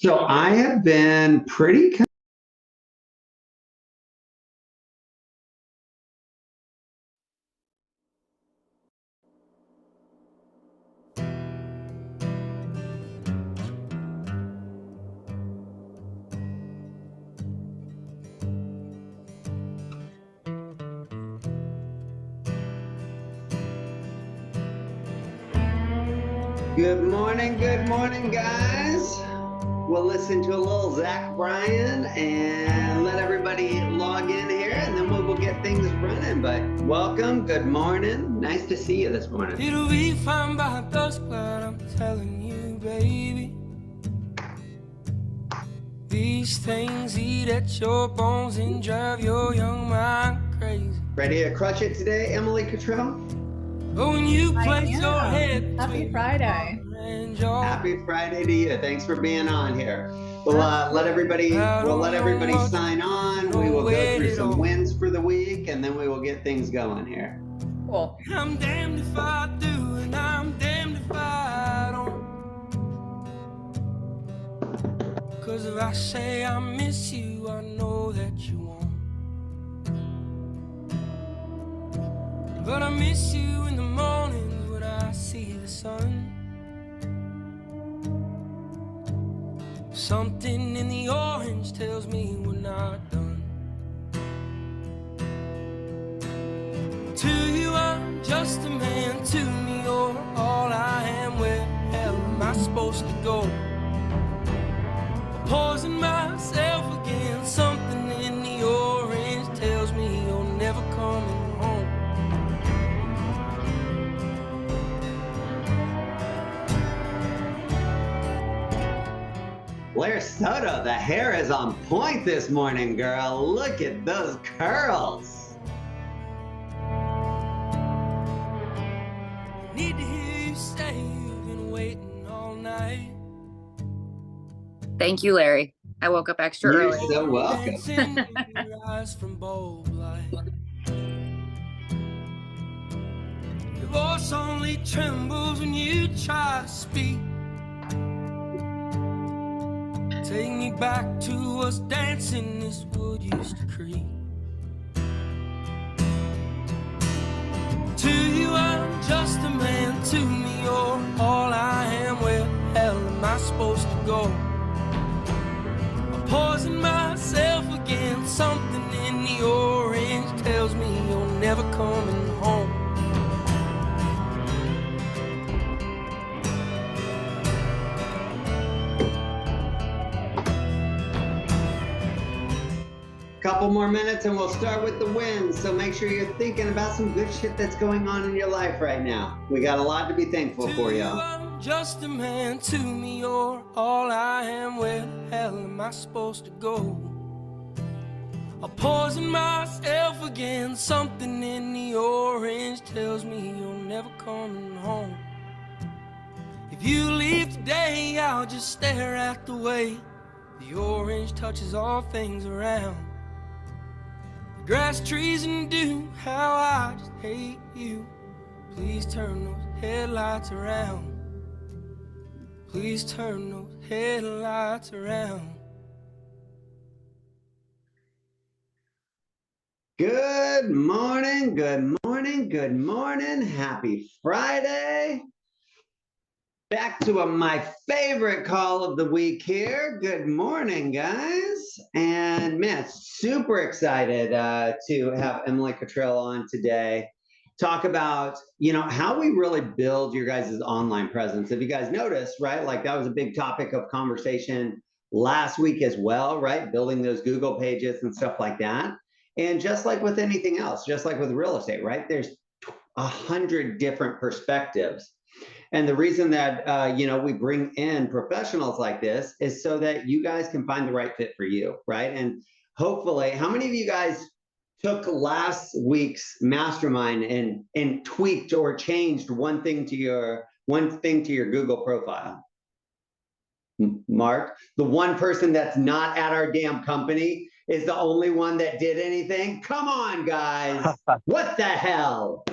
So I have been pretty. Good morning, guys. We'll listen to a little Zach Bryan and let everybody log in here, and then we'll get things running. But welcome, good morning. Nice to see you this morning. It'll be fine by dusk, but I'm telling you, baby. These things eat at your bones and drive your young mind crazy. Ready to crush it today, Emily Cottrell? But when you place your head Happy Friday. Happy Friday to you. Thanks for being on here. We'll let everybody sign on. We will go through some wins for the week, and then we will get things going here. Cool. I'm damned if I do, and I'm damned if I don't. 'Cause if I say I miss you, I know that you won't. But I miss you in the mornings when I see the sun. Something in the orange tells me we're not done. To you I'm just a man, to me you're all I am. Where the hell am I supposed to go? Poison myself again, something in the orange tells me you're never coming home. Blair Soto, the hair is on point this morning, girl. Look at those curls. Need to hear you say you've been waiting all night. Thank you, Larry. I woke up extra early. You're so welcome. Your eyes from bulb light. Your voice only trembles when you try to speak. Take me back to us dancing this wood used to creep. To you I'm just a man, to me you're all I am. Where the hell am I supposed to go? I poison myself again, something in the orange tells me you're never coming home. Couple more minutes and we'll start with the wins. So make sure you're thinking about some good shit that's going on in your life right now. We got a lot to be thankful for, y'all. I'm just a man, to me you're all I am. Where the hell am I supposed to go? I poison myself again, something in the orange tells me you're never coming home. If you leave today, I'll just stare at the way the orange touches all things around. Grass, trees, and dew, how I just hate you. Please turn those headlights around. Please turn those headlights around. Good morning, good morning, good morning. Happy Friday. Back to my favorite call of the week here. Good morning, guys. And man, super excited to have Emily Cottrell on today. Talk about, how we really build your guys' online presence. If you guys noticed, right, like that was a big topic of conversation last week as well, right? Building those Google pages and stuff like that. And just like with anything else, just like with real estate, right? There's 100 different perspectives. And the reason that, we bring in professionals like this is so that you guys can find the right fit for you, right? And hopefully, how many of you guys took last week's mastermind and tweaked or changed one thing to your Google profile? Mark, the one person that's not at our damn company is the only one that did anything? Come on, guys. What the hell?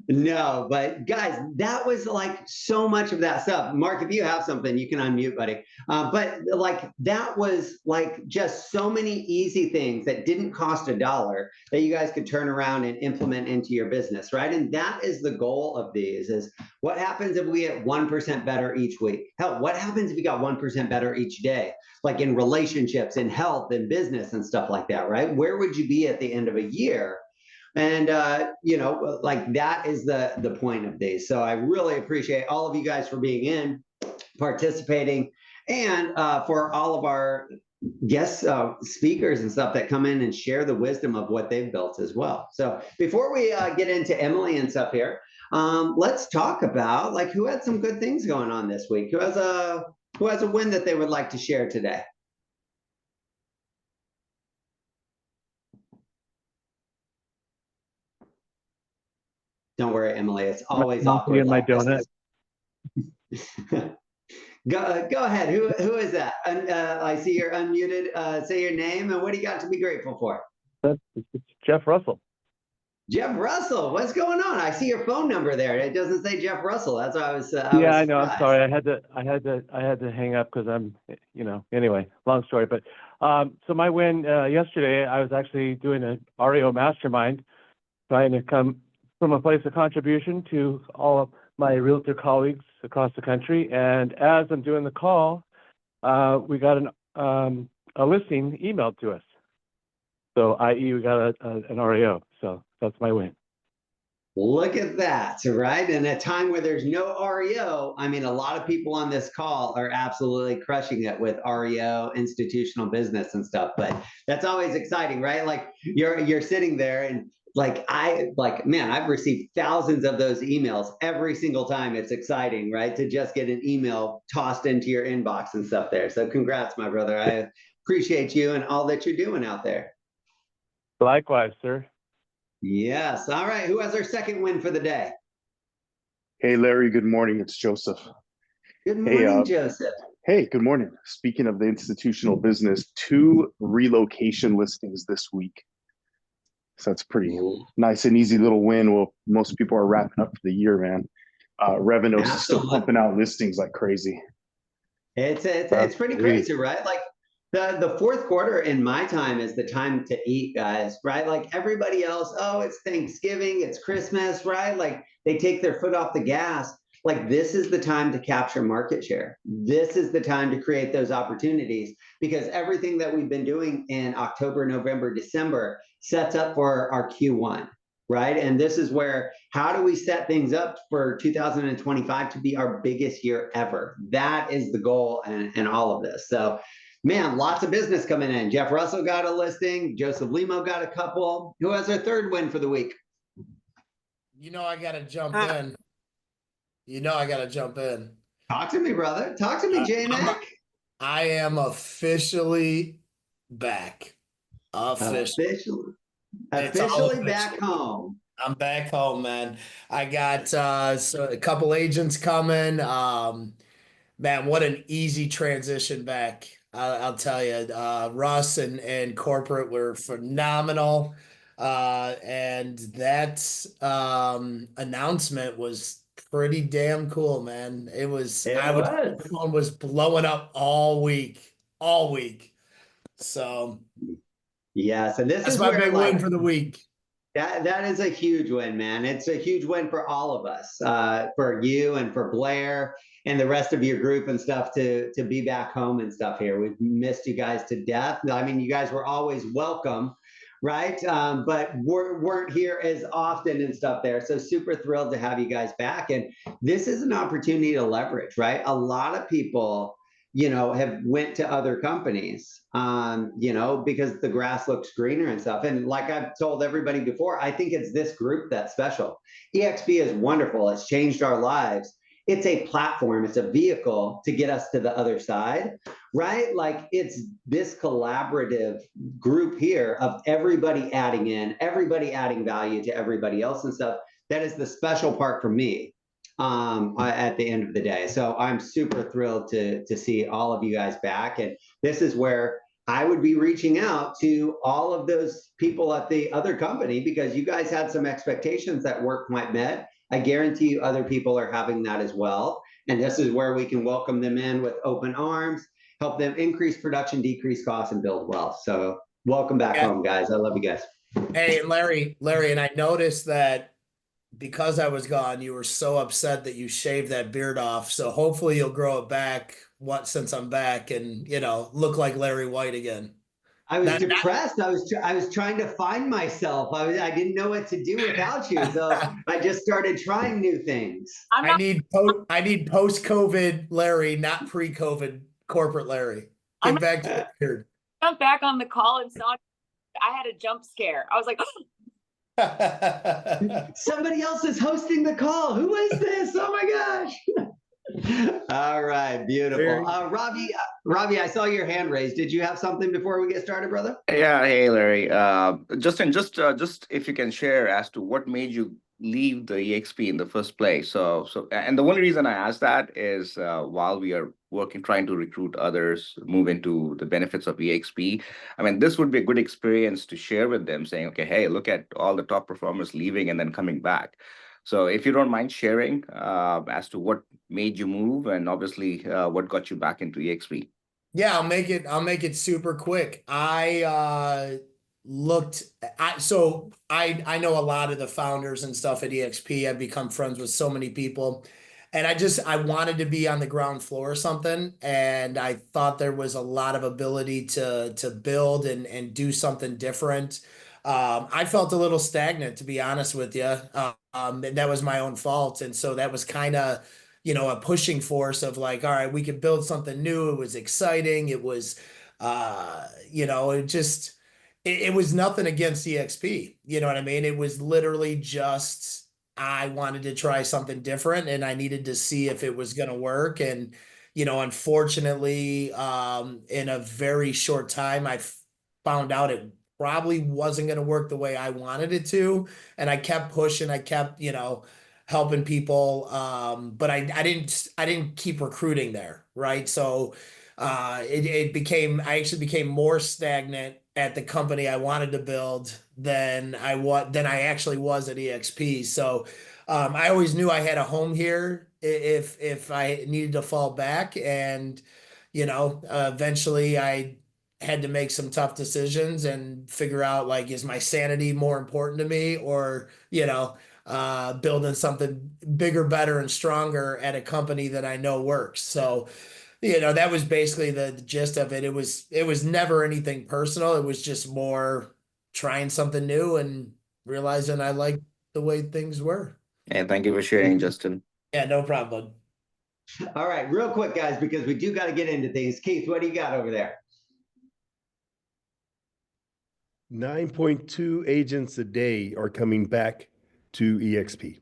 No, but guys, that was like so much of that stuff. Mark, if you have something, you can unmute, buddy. But like that was like just so many easy things that didn't cost $1 that you guys could turn around and implement into your business, right? And that is the goal of these: is what happens if we get 1% better each week? Hell, what happens if we got 1% better each day? Like in relationships, in health, in business, and stuff like that, right? Where would you be at the end of a year? And like that is the point of these. So I really appreciate all of you guys for being in, participating, and for all of our guest speakers and stuff that come in and share the wisdom of what they've built as well. So before we get into Emily and stuff here, let's talk about like who had some good things going on this week. Who has a win that they would like to share today? Don't worry, Emily. It's always awkward. In my donut. Go ahead. Who is that? I see you're unmuted. Say your name and what do you got to be grateful for? It's Jeff Russell. Jeff Russell, what's going on? I see your phone number there. It doesn't say Jeff Russell. That's why I was. I know. I'm sorry. I had to hang up because I'm, Anyway, long story. But so my win yesterday, I was actually doing an REO Mastermind, trying to come from a place of contribution to all of my realtor colleagues across the country. And as I'm doing the call, we got a listing emailed to us. So, i.e., we got an REO. So that's my win. Look at that, right? In a time where there's no REO, I mean, a lot of people on this call are absolutely crushing it with REO, institutional business and stuff. But that's always exciting, right? Like you're sitting there and man, I've received thousands of those emails every single time. It's exciting, right? To just get an email tossed into your inbox and stuff there. So congrats, my brother. I appreciate you and all that you're doing out there. Likewise, sir. Yes. All right. Who has our second win for the day? Hey, Larry. Good morning. It's Joseph. Good morning, Joseph. Hey, good morning. Speaking of the institutional business, 2 relocation listings this week. So that's pretty nice and easy little win. Well, most people are wrapping up for the year, man. Revenos is still pumping out listings like crazy. It's pretty crazy, right? Like the fourth quarter in my time is the time to eat, guys, right? Like everybody else, oh, it's Thanksgiving, it's Christmas, right? Like they take their foot off the gas. Like this is the time to capture market share. This is the time to create those opportunities because everything that we've been doing in October, November, December sets up for our Q1, right? And this is where, how do we set things up for 2025 to be our biggest year ever? That is the goal and all of this. So, man, lots of business coming in. Jeff Russell got a listing. Joseph Limo got a couple. Who has their third win for the week? I got to jump in. I got to jump in. Talk to me, brother. Talk to me, J-Mac. I am officially back. Officially Back home. I'm back home, man. I got a couple agents coming. Man, what an easy transition back. I'll tell you, Russ and corporate were phenomenal. And that announcement was pretty damn cool, man. The phone was blowing up all week. So yes, and that's my big win for the week. That is a huge win, man. It's a huge win for all of us, for you and for Blair and the rest of your group and stuff to be back home and stuff here. We've missed you guys to death. I mean, you guys were always welcome, right? But weren't here as often and stuff there. So super thrilled to have you guys back. And this is an opportunity to leverage, right? A lot of people, have went to other companies, because the grass looks greener and stuff. And like I've told everybody before, I think it's this group that's special. EXP is wonderful. It's changed our lives. It's a platform. It's a vehicle to get us to the other side, right? Like it's this collaborative group here of everybody adding in, everybody adding value to everybody else and stuff. That is the special part for me. At the end of the day. So I'm super thrilled to see all of you guys back. And this is where, I would be reaching out to all of those people at the other company because you guys had some expectations that weren't quite met. I guarantee you other people are having that as well. And this is where we can welcome them in with open arms, help them increase production, decrease costs, and build wealth. So welcome back home, guys. I love you guys. Hey, Larry, and I noticed that because I was gone, you were so upset that you shaved that beard off. So hopefully you'll grow it back since I'm back and, look like Larry White again. I was depressed. I was trying to find myself. I didn't know what to do without you, so I just started trying new things. I need post-COVID Larry, not pre-COVID corporate Larry. Get back to the beard. I'm back on the call and saw. I had a jump scare. I was like, somebody else is hosting the call. Who is this? Oh my gosh. All right, beautiful. Robbie, I saw your hand raised. Did you have something before we get started, brother? Yeah, hey Larry. Justin, just if you can share as to what made you leave the EXP in the first place. And the only reason I asked that is while we are trying to recruit others, move into the benefits of EXP. I mean, this would be a good experience to share with them, saying, okay, hey, look at all the top performers leaving and then coming back. So if you don't mind sharing as to what made you move and obviously what got you back into EXP. Yeah, I'll make it super quick. I know a lot of the founders and stuff at EXP. I've become friends with so many people. And I wanted to be on the ground floor or something. And I thought there was a lot of ability to build and do something different. I felt a little stagnant, to be honest with you. And that was my own fault. And so that was kind of, a pushing force of like, all right, we could build something new. It was exciting. It was, it was nothing against EXP. You know what I mean? It was literally just, I wanted to try something different and I needed to see if it was going to work. And, unfortunately, in a very short time, I found out it probably wasn't going to work the way I wanted it to. And I kept pushing, I kept, helping people. But I didn't keep recruiting there. Right. So, I actually became more stagnant at the company I wanted to build than I actually was at EXP. So I always knew I had a home here if I needed to fall back. And eventually I had to make some tough decisions and figure out, like, is my sanity more important to me, or building something bigger, better, and stronger at a company that I know works. So that was basically the gist of it. It was never anything personal. It was just more trying something new and realizing I liked the way things were. And thank you for sharing, Justin. Yeah, no problem. All right, real quick, guys, because we do got to get into things. Keith, what do you got over there? 9.2 agents a day are coming back to EXP.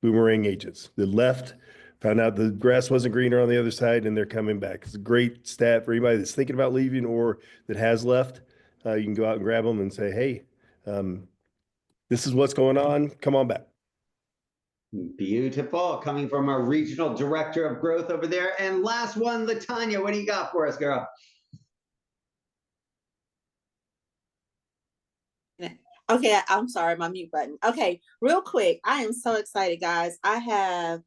Boomerang agents that left, found out the grass wasn't greener on the other side, and they're coming back. It's a great stat for anybody that's thinking about leaving or that has left. You can go out and grab them and say, hey, this is what's going on. Come on back. Beautiful. Coming from our regional director of growth over there. And last one, Latanya, what do you got for us, girl? Okay, I'm sorry, my mute button. Okay, real quick, I am so excited, guys. I have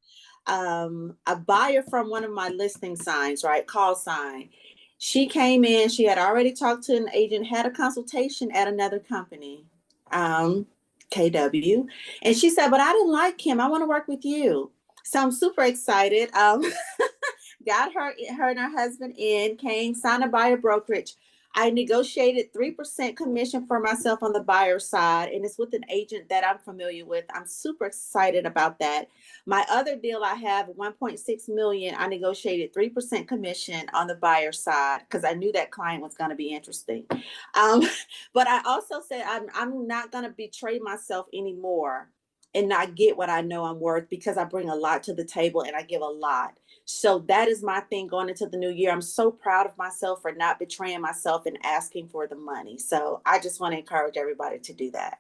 a buyer from one of my listing signs, right? Call sign. She came in, she had already talked to an agent, had a consultation at another company, KW. And she said, but I didn't like him. I want to work with you. So I'm super excited. Got her and her husband in, came, signed a buyer brokerage. I negotiated 3% commission for myself on the buyer side, and it's with an agent that I'm familiar with. I'm super excited about that. My other deal I have, 1.6 million, I negotiated 3% commission on the buyer side because I knew that client was going to be interesting. But I also said I'm not going to betray myself anymore and not get what I know I'm worth, because I bring a lot to the table and I give a lot. So that is my thing going into the new year. I'm so proud of myself for not betraying myself and asking for the money. So I just want to encourage everybody to do that.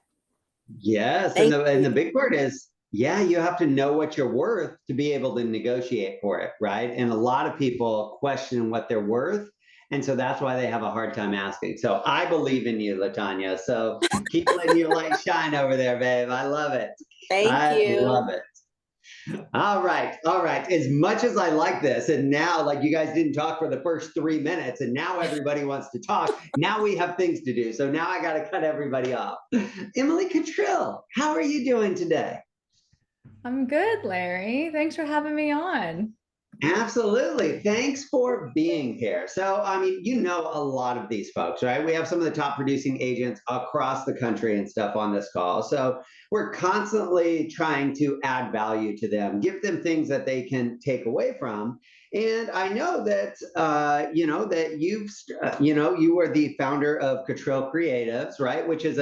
Yes. And the big part is, yeah, you have to know what you're worth to be able to negotiate for it, right? And a lot of people question what they're worth. And so that's why they have a hard time asking. So I believe in you, LaTanya. So keep letting your light shine over there, babe. I love it. Thank I you. love it. All right. All right. As much as I like this, and now like you guys didn't talk for the first 3 minutes, and now everybody wants to talk. Now we have things to do. So now I got to cut everybody off. Emily Cottrill, how are you doing today? I'm good, Larry. Thanks for having me on. Absolutely. Thanks for being here. So, I mean, you know a lot of these folks, right? We have some of the top producing agents across the country and stuff on this call. So, we're constantly trying to add value to them, give them things that they can take away from. And I know that, that you were the founder of Cottrill Creatives, right? Which is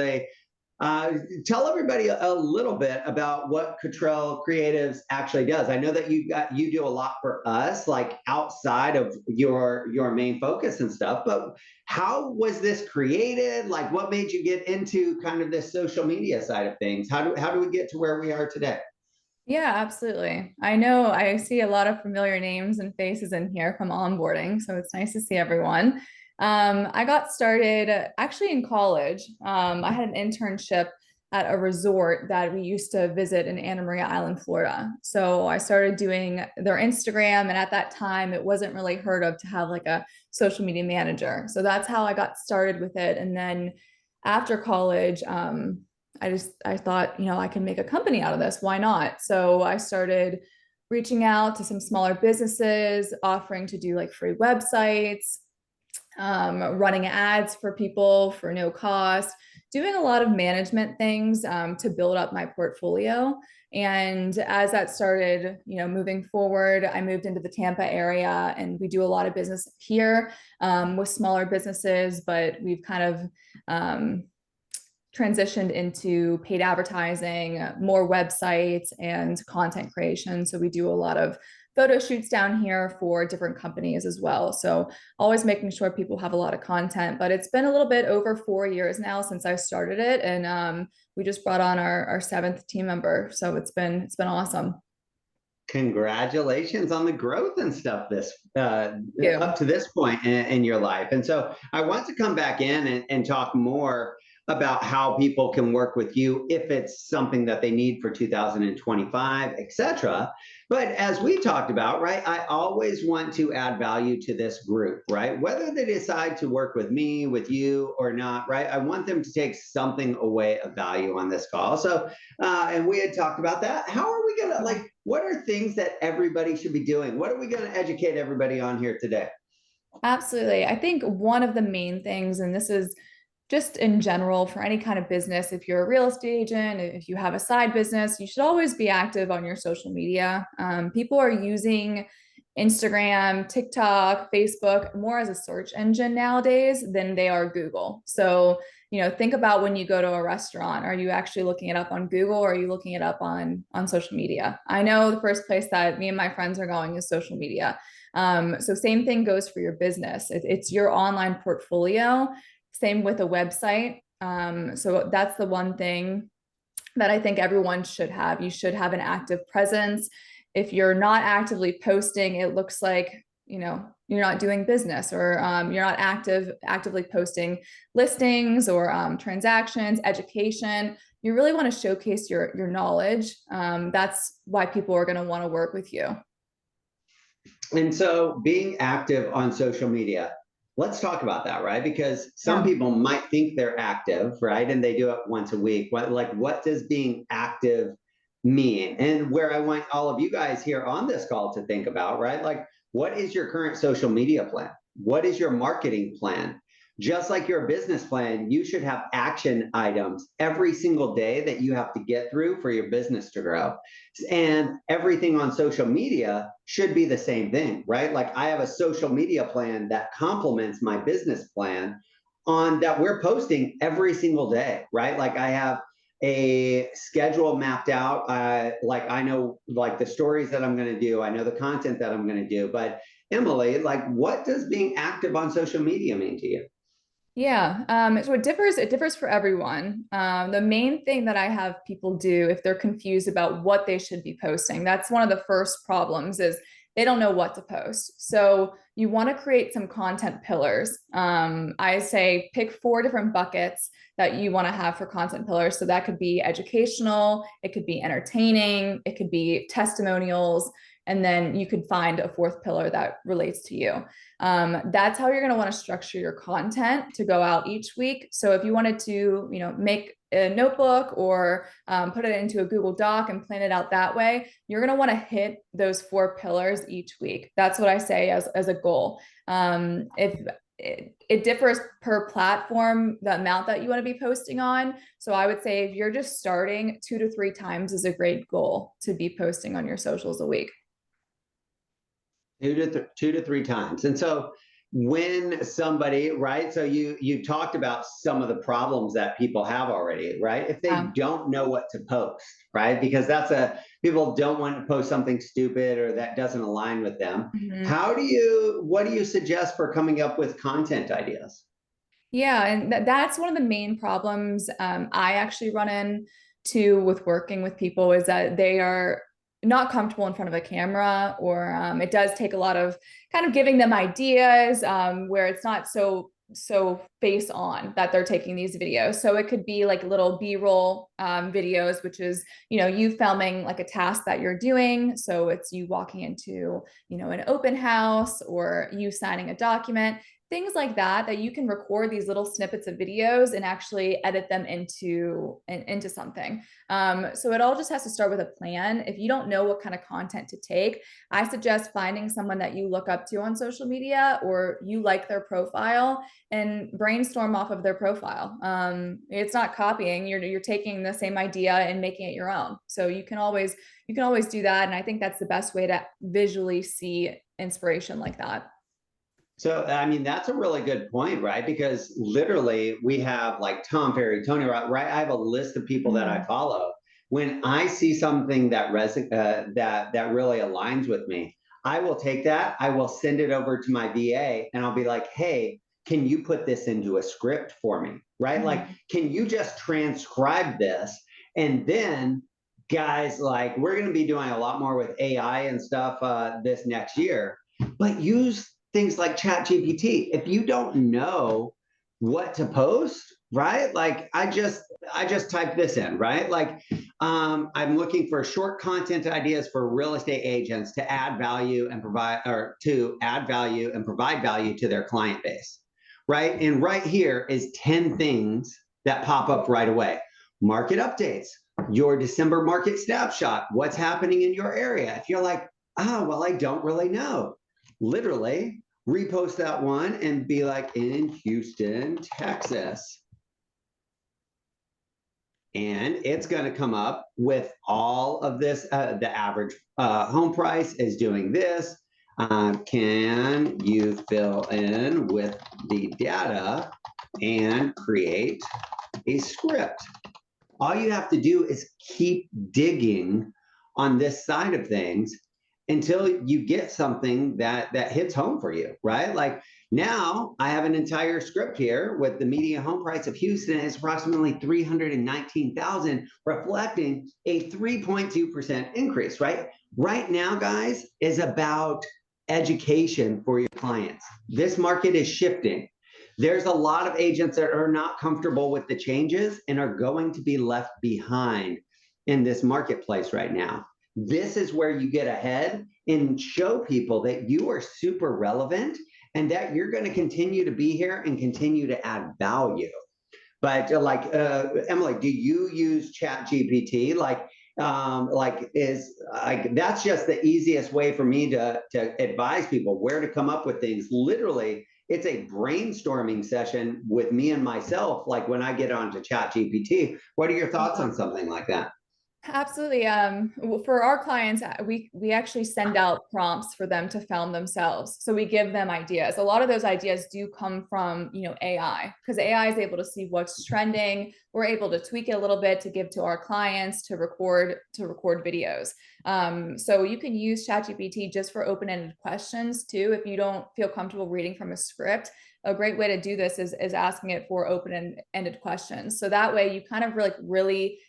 tell everybody a little bit about what Cottrill Creatives actually does. I know that you do a lot for us, like outside of your main focus and stuff. But how was this created? Like, what made you get into kind of this social media side of things? How do we get to where we are today? Yeah, absolutely. I know I see a lot of familiar names and faces in here from onboarding, so it's nice to see everyone. I got started actually in college. I had an internship at a resort that we used to visit in Anna Maria Island, Florida. So I started doing their Instagram, and at that time, it wasn't really heard of to have like a social media manager. So that's how I got started with it. And then after college, I thought, I can make a company out of this. Why not? So I started reaching out to some smaller businesses, offering to do like free websites, running ads for people for no cost, doing a lot of management things to build up my portfolio. And as that started, moving forward, I moved into the Tampa area, and we do a lot of business here with smaller businesses, but we've kind of transitioned into paid advertising, more websites, and content creation. So we do a lot of photo shoots down here for different companies as well. So always making sure people have a lot of content. But it's been a little bit over 4 years now since I started it, and we just brought on our 7th team member. So it's been awesome. Congratulations on the growth and stuff up to this point in your life. And so I want to come back in and talk more about how people can work with you if it's something that they need for 2025, et cetera. But as we talked about, right, I always want to add value to this group, right? Whether they decide to work with me, with you or not, right? I want them to take something away of value on this call. So, and we had talked about that. How are we gonna, what are things that everybody should be doing? What are we gonna educate everybody on here today? Absolutely. I think one of the main things, and this is just in general for any kind of business, if you're a real estate agent, if you have a side business, you should always be active on your social media. People are using Instagram, TikTok, Facebook more as a search engine nowadays than they are Google. So, think about when you go to a restaurant, are you actually looking it up on Google, or are you looking it up on social media? I know the first place that me and my friends are going is social media. So same thing goes for your business. It's your online portfolio. Same with a website. So that's the one thing that I think everyone should have. You should have an active presence. If you're not actively posting, it looks like, you're not doing business, or you're not actively posting listings or transactions, education. You really want to showcase your knowledge. That's why people are going to want to work with you. And so being active on social media, let's talk about that, right? Because some people might think they're active, right? And they do it once a week. What does being active mean? And where I want all of you guys here on this call to think about, right? Like, what is your current social media plan? What is your marketing plan? Just like your business plan, you should have action items every single day that you have to get through for your business to grow. And everything on social media should be the same thing, right? Like, I have a social media plan that complements my business plan that we're posting every single day, right? Like, I have a schedule mapped out. I know the stories that I'm going to do. I know the content that I'm going to do. But Emily, what does being active on social media mean to you? Yeah, so it differs for everyone. The main thing that I have people do if they're confused about what they should be posting, that's one of the first problems, is they don't know what to post. So you want to create some content pillars. I say pick 4 different buckets that you want to have for content pillars. So that could be educational, it could be entertaining, it could be testimonials, and then you could find a 4th pillar that relates to you. That's how you're going to want to structure your content to go out each week. So if you wanted to, make a notebook or put it into a Google Doc and plan it out that way, you're going to want to hit those 4 pillars each week. That's what I say as a goal. If it differs per platform, the amount that you want to be posting on. So I would say if you're just starting, 2 to 3 times is a great goal to be posting on your socials a week. 2 to 3 times. And so when somebody, right, so you talked about some of the problems that people have already, right? If they don't know what to post, right? Because people don't want to post something stupid or that doesn't align with them. What do you suggest for coming up with content ideas? Yeah, and that's one of the main problems I actually run into with working with people, is that they are not comfortable in front of a camera, or it does take a lot of kind of giving them ideas where it's not so face on that they're taking these videos. So it could be like little B-roll videos, which is, you filming like a task that you're doing. So it's you walking into, an open house, or you signing a document, things like that you can record these little snippets of videos and actually edit them into something. So it all just has to start with a plan. If you don't know what kind of content to take, I suggest finding someone that you look up to on social media, or you like their profile, and brainstorm off of their profile. It's not copying, you're taking the same idea and making it your own. So you can always do that. And I think that's the best way to visually see inspiration like that. So, I mean, that's a really good point, right? Because literally we have like Tom Ferry, Tony Rock, right? I have a list of people that I follow. When I see something that that really aligns with me, I will take that, I will send it over to my VA, and I'll be like, hey, can you put this into a script for me, right? Like, can you just transcribe this? And then guys, like, we're going to be doing a lot more with AI and stuff this next year, but use things like ChatGPT. If you don't know what to post, right? Like I just typed this in, right? Like I'm looking for short content ideas for real estate agents to add value and provide value to their client base, right? And right here is 10 things that pop up right away. Market updates, your December market snapshot, what's happening in your area. If you're like, well, I don't really know, literally repost that one and be like, in Houston, Texas. And it's going to come up with all of this. The average home price is doing this. Can you fill in with the data and create a script? All you have to do is keep digging on this side of things until you get something that hits home for you, right? Like now I have an entire script here with the median home price of Houston is approximately $319,000, reflecting a 3.2% increase, right? Right now, guys, is about education for your clients. This market is shifting. There's a lot of agents that are not comfortable with the changes and are going to be left behind in this marketplace right now. This is where you get ahead and show people that you are super relevant and that you're going to continue to be here and continue to add value. But Emily, do you use ChatGPT? That's just the easiest way for me to advise people where to come up with things. Literally, it's a brainstorming session with me and myself. Like when I get onto ChatGPT, what are your thoughts on something like that? Absolutely. For our clients, we actually send out prompts for them to film themselves. So we give them ideas. A lot of those ideas do come from, AI, because AI is able to see what's trending. We're able to tweak it a little bit to give to our clients to record videos. So you can use ChatGPT just for open-ended questions too. If you don't feel comfortable reading from a script, a great way to do this is asking it for open-ended questions. So that way you kind of really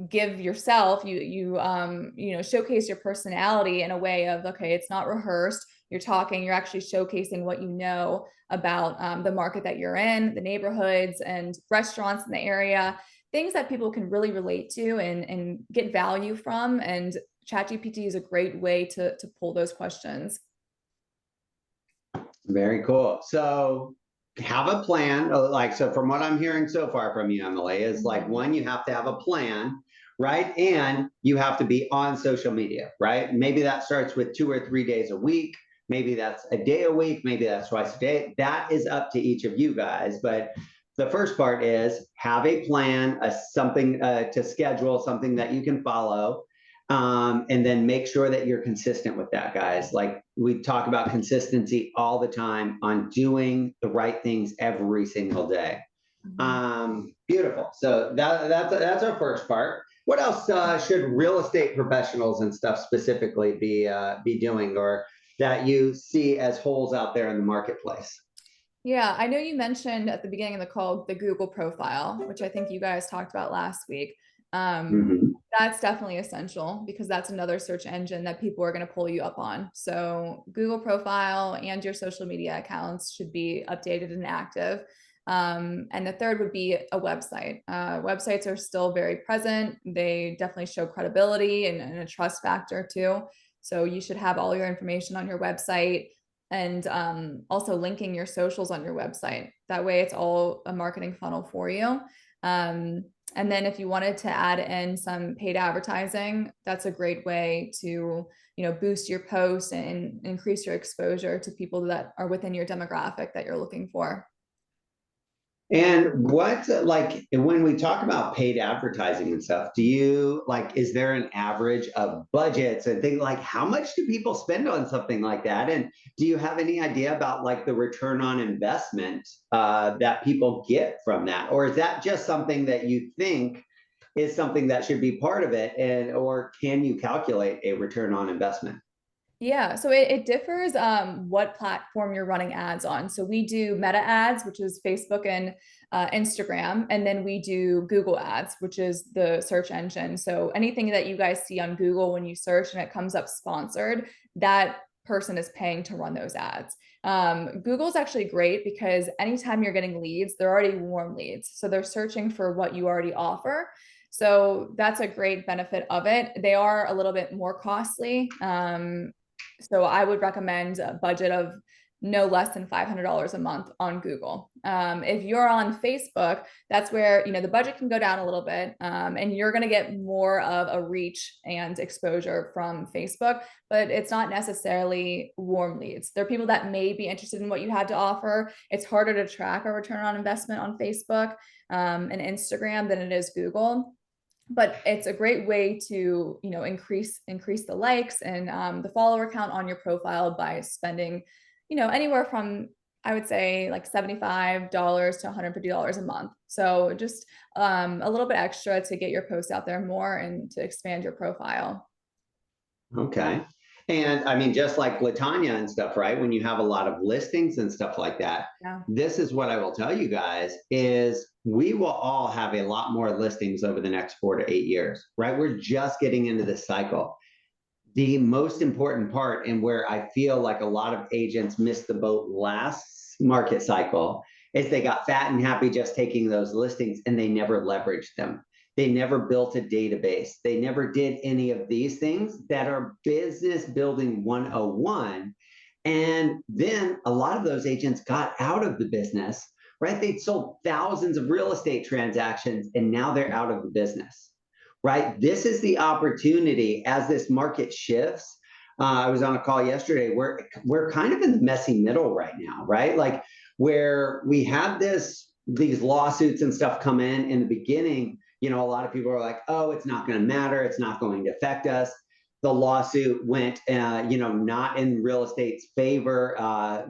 give yourself, you know, showcase your personality in a way of, okay, it's not rehearsed. You're talking, you're actually showcasing what you know about the market that you're in, the neighborhoods and restaurants in the area, things that people can really relate to and get value from. And ChatGPT is a great way to pull those questions. Very cool. So have a plan. Like, so from what I'm hearing so far from you, Emily, is like, one, you have to have a plan, right? And you have to be on social media, right? Maybe that starts with 2 or 3 days a week. Maybe that's a day a week. Maybe that's twice a day. That is up to each of you guys. But the first part is have a plan, something to schedule, something that you can follow. And then make sure that you're consistent with that, guys. Like we talk about consistency all the time on doing the right things every single day. Beautiful. So that's our first part. What else should real estate professionals and stuff specifically be doing, or that you see as holes out there in the marketplace? Yeah, I know you mentioned at the beginning of the call the Google profile, which I think you guys talked about last week. That's definitely essential because that's another search engine that people are going to pull you up on. So Google profile and your social media accounts should be updated and active. And the third would be a website. Websites are still very present. They definitely show credibility and a trust factor too. So you should have all your information on your website, and also linking your socials on your website. That way it's all a marketing funnel for you. And then if you wanted to add in some paid advertising, that's a great way to, you know, boost your posts and increase your exposure to people that are within your demographic that you're looking for. And what, like, when we talk about paid advertising and stuff, do you like, is there an average of budgets and things like how much do people spend on something like that? And do you have any idea about like the return on investment that people get from that? Or is that just something that you think is something that should be part of it? And, or can you calculate a return on investment? Yeah, so it differs what platform you're running ads on. So we do Meta ads, which is Facebook and Instagram, and then we do Google ads, which is the search engine. So anything that you guys see on Google when you search and it comes up sponsored, that person is paying to run those ads. Google's actually great because anytime you're getting leads, they're already warm leads. So they're searching for what you already offer. So that's a great benefit of it. They are a little bit more costly. So I would recommend a budget of no less than $500 a month on Google. If you're on Facebook, that's where, you know, the budget can go down a little bit, and you're going to get more of a reach and exposure from Facebook, but it's not necessarily warm leads. There are people that may be interested in what you had to offer. It's harder to track a return on investment on Facebook and Instagram than it is Google. But it's a great way to, you know, increase the likes and the follower count on your profile by spending, you know, anywhere from, I would say, like $75 to $150 a month. So just a little bit extra to get your post out there more and to expand your profile. Okay. And I mean, just like Latanya and stuff, right? When you have a lot of listings and stuff like that, Yeah. this is what I will tell you guys is we will all have a lot more listings over the next 4 to 8 years, right? We're just getting into this cycle. The most important part, and where I feel like a lot of agents missed the boat last market cycle, is they got fat and happy just taking those listings and they never leveraged them. They never built a database. They never did any of these things that are business building 101. And then a lot of those agents got out of the business, right? They'd sold thousands of real estate transactions and now they're out of the business, right? This is the opportunity as this market shifts. I was on a call yesterday. We're kind of in the messy middle right now, right? Like where we had these lawsuits and stuff come in the beginning. You know, a lot of people are like, oh, it's not going to matter. It's not going to affect us. The lawsuit went, you know, not in real estate's favor,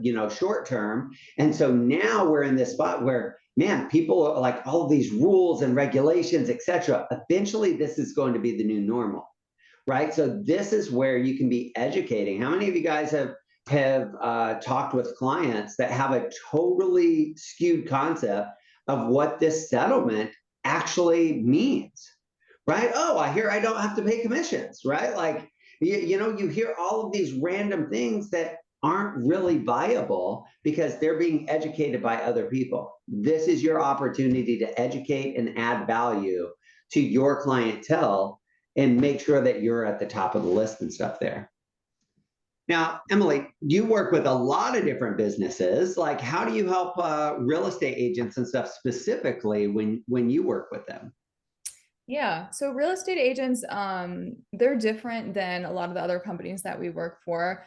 you know, short term. And so now we're in this spot where, man, people are like all of these rules and regulations, et cetera. Eventually, this is going to be the new normal, right? So this is where you can be educating. How many of you guys have talked with clients that have a totally skewed concept of what this settlement actually means, right? Oh, I hear I don't have to pay commissions, right? Like, you hear all of these random things that aren't really viable because they're being educated by other people. This is your opportunity to educate and add value to your clientele and make sure that you're at the top of the list and stuff there. Now, Emily, you work with a lot of different businesses. Like, how do you help real estate agents and stuff specifically when you work with them? Yeah, so real estate agents, they're different than a lot of the other companies that we work for.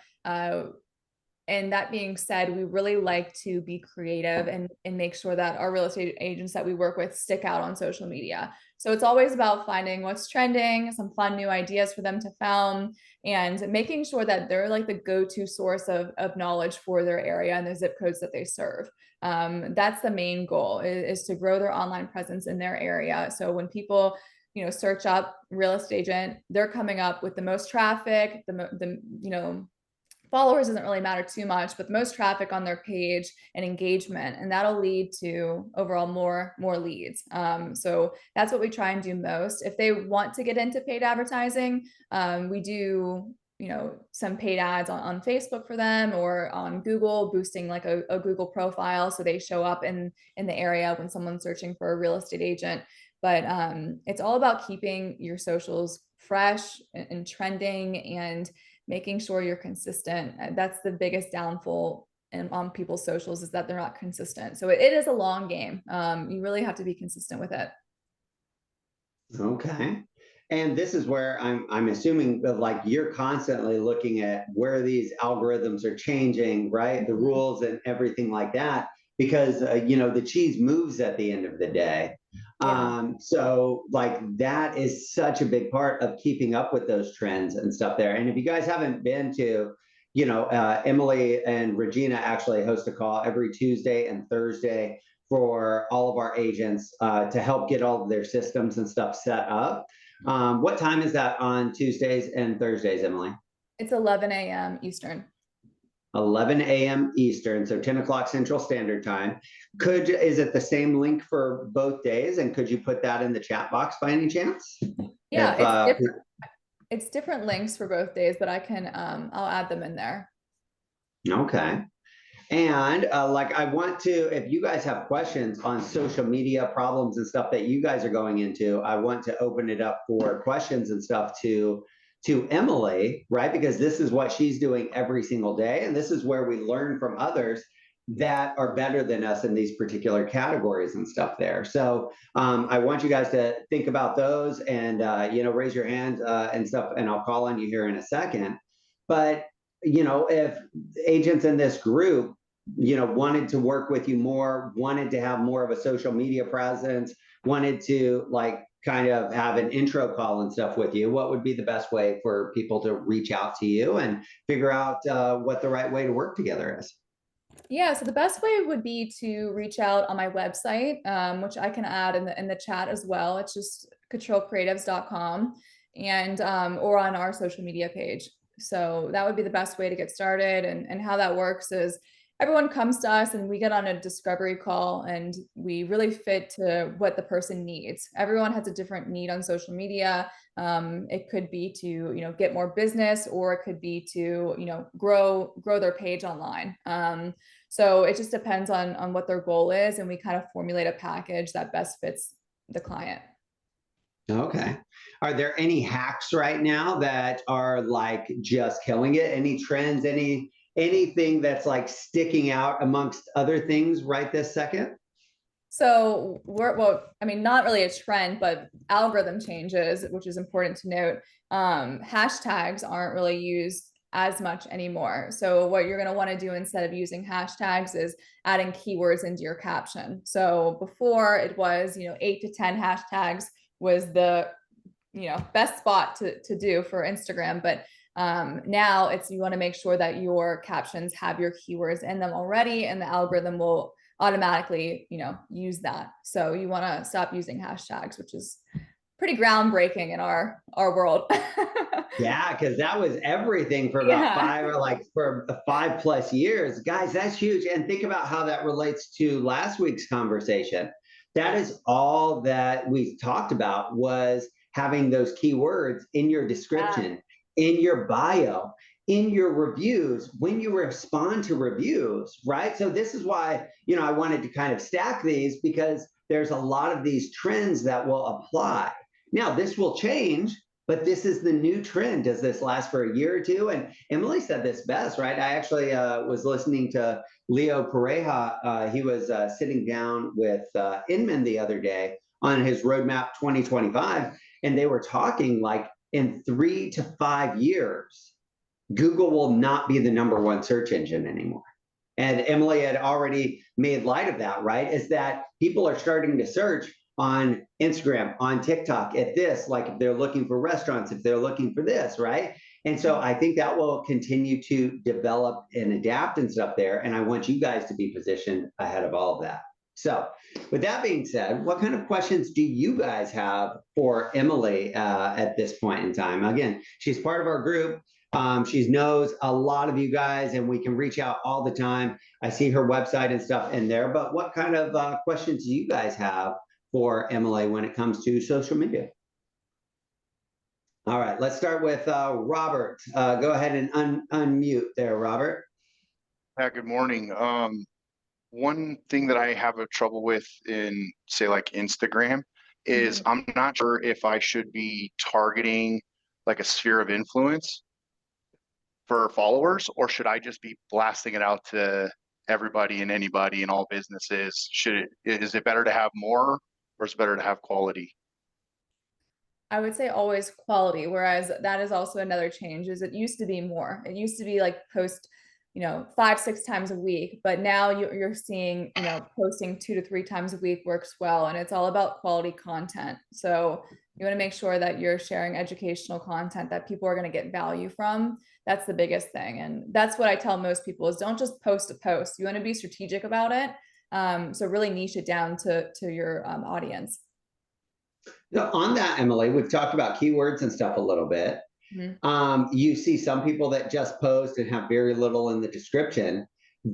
And that being said, we really like to be creative and make sure that our real estate agents that we work with stick out on social media. So it's always about finding what's trending, some fun new ideas for them to film, and making sure that they're like the go-to source of knowledge for their area and the zip codes that they serve. That's the main goal is to grow their online presence in their area. So when people search up real estate agent, they're coming up with the most traffic, the followers doesn't really matter too much, but the most traffic on their page and engagement, and that'll lead to overall more leads. So that's what we try and do most. If they want to get into paid advertising, we do some paid ads on Facebook for them or on Google, boosting like a Google profile so they show up in the area when someone's searching for a real estate agent. But it's all about keeping your socials fresh and trending and making sure you're consistent. That's the biggest downfall on people's socials, is that they're not consistent. So it is a long game. You really have to be consistent with it. Okay. And this is where I'm assuming that like you're constantly looking at where these algorithms are changing, right? The rules and everything like that, because the cheese moves at the end of the day. Yeah. So like that is such a big part of keeping up with those trends and stuff there. And if you guys haven't been to, Emily and Regina actually host a call every Tuesday and Thursday for all of our agents to help get all of their systems and stuff set up. What time is that on Tuesdays and Thursdays, Emily? It's 11 a.m. Eastern. 11 a.m. Eastern, so 10 o'clock Central Standard Time. Is it the same link for both days? And could you put that in the chat box by any chance? Yeah, it's different links for both days, but I can I'll add them in there. Okay. And I want to, if you guys have questions on social media problems and stuff that you guys are going into, I want to open it up for questions and stuff to Emily, right? Because this is what she's doing every single day. And this is where we learn from others that are better than us in these particular categories and stuff there. So I want you guys to think about those and, raise your hand and stuff, and I'll call on you here in a second. But, if agents in this group, wanted to work with you more, wanted to have more of a social media presence, wanted to kind of have an intro call and stuff with you, what would be the best way for people to reach out to you and figure out what the right way to work together is? Yeah, so the best way would be to reach out on my website, which I can add in the chat as well. It's just controlcreatives.com, and or on our social media page. So that would be the best way to get started. And how that works is everyone comes to us and we get on a discovery call and we really fit to what the person needs. Everyone has a different need on social media. It could be to, get more business, or it could be to, grow their page online. So it just depends on what their goal is, and we kind of formulate a package that best fits the client. Okay. Are there any hacks right now that are just killing it? Any trends, anything that's sticking out amongst other things right this second? So not really a trend, but algorithm changes, which is important to note. Hashtags aren't really used as much anymore. So what you're going to want to do instead of using hashtags is adding keywords into your caption. So before it was, 8 to 10 hashtags was the, best spot to do for Instagram. But now you want to make sure that your captions have your keywords in them already, and the algorithm will automatically, use that. So you want to stop using hashtags, which is pretty groundbreaking in our world. Yeah, because that was everything for about 5+ years. Guys, that's huge. And think about how that relates to last week's conversation. That is all that we talked about was having those keywords in your description, in your bio, in your reviews, when you respond to reviews, right? So this is why, I wanted to kind of stack these, because there's a lot of these trends that will apply. Now, this will change, but this is the new trend. Does this last for a year or two? And Emily said this best, right? I actually was listening to Leo Pareja. He was sitting down with Inman the other day on his roadmap 2025, and they were talking like in 3 to 5 years, Google will not be the #1 search engine anymore. And Emily had already made light of that, right? Is that people are starting to search on Instagram, on TikTok, at this, like if they're looking for restaurants, if they're looking for this, right? And so I think that will continue to develop and adapt and stuff there. And I want you guys to be positioned ahead of all of that. So with that being said, what kind of questions do you guys have for Emily at this point in time? Again, she's part of our group. She knows a lot of you guys, and we can reach out all the time. I see her website and stuff in there, but what kind of questions do you guys have for Emily when it comes to social media? All right, let's start with Robert. Go ahead and unmute there, Robert. Yeah, good morning. One thing that I have a trouble with in, say, like Instagram is I'm not sure if I should be targeting like a sphere of influence for followers, or should I just be blasting it out to everybody and anybody and all businesses? Is it better to have more, or is it better to have quality? I would say always quality, whereas that is also another change. Is it used to be more. It used to be like post, 5-6 times a week, but now you're seeing, posting 2 to 3 times a week works well, and it's all about quality content. So you want to make sure that you're sharing educational content that people are going to get value from. That's the biggest thing, and that's what I tell most people: is don't just post a post. You want to be strategic about it. So really niche it down to your audience. On that, Emily, we've talked about keywords and stuff a little bit. You see some people that just post and have very little in the description.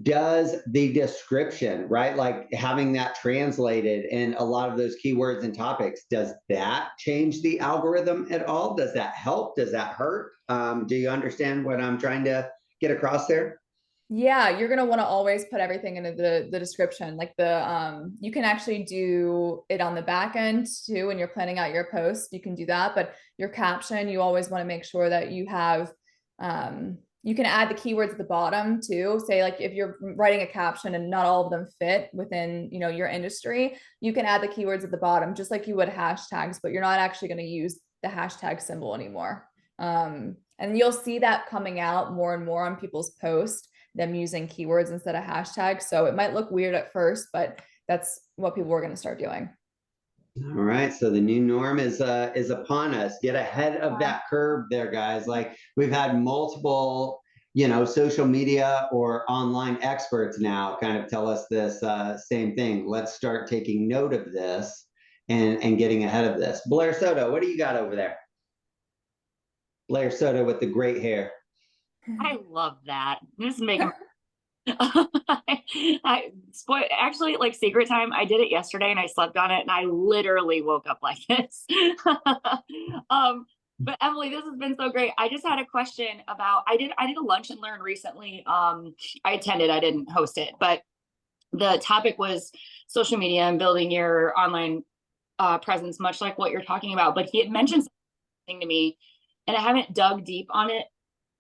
Does the description, right, like having that translated in a lot of those keywords and topics, does that change the algorithm at all? Does that help? Does that hurt? Do you understand what I'm trying to get across there? Yeah, you're gonna want to always put everything into the description. Like you can actually do it on the back end too when you're planning out your post. You can do that, but your caption, you always want to make sure that you have. You can add the keywords at the bottom too. Say like if you're writing a caption and not all of them fit within your industry, you can add the keywords at the bottom just like you would hashtags, but you're not actually going to use the hashtag symbol anymore. And you'll see that coming out more and more on people's posts, them using keywords instead of hashtags. So it might look weird at first, but that's what people are going to start doing. All right, so the new norm is upon us. Get ahead of that curve there, guys. Like we've had multiple, social media or online experts now kind of tell us this same thing. Let's start taking note of this and getting ahead of this. Blair Soto, what do you got over there? Blair Soto with the great hair. I love that. This is making actually, like secret time, I did it yesterday and I slept on it and I literally woke up like this. But Emily, this has been so great. I just had a question about, I did a lunch and learn recently. I attended, I didn't host it, but the topic was social media and building your online presence, much like what you're talking about. But he had mentioned something to me and I haven't dug deep on it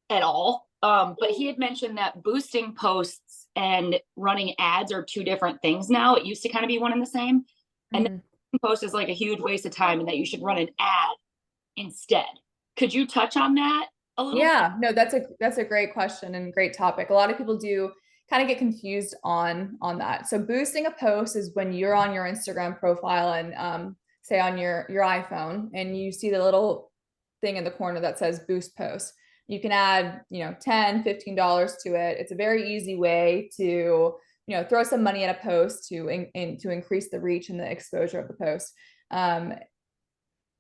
at all. But he had mentioned that boosting posts and running ads are 2 different things now. It used to kind of be one and the same. And then post is like a huge waste of time and that you should run an ad instead. Could you touch on that a little bit? No, that's a great question and great topic. A lot of people do kind of get confused on that. So boosting a post is when you're on your Instagram profile and say on your iPhone and you see the little thing in the corner that says boost post. You can add, $10, $15 to it. It's a very easy way to, throw some money at a post to increase the reach and the exposure of the post.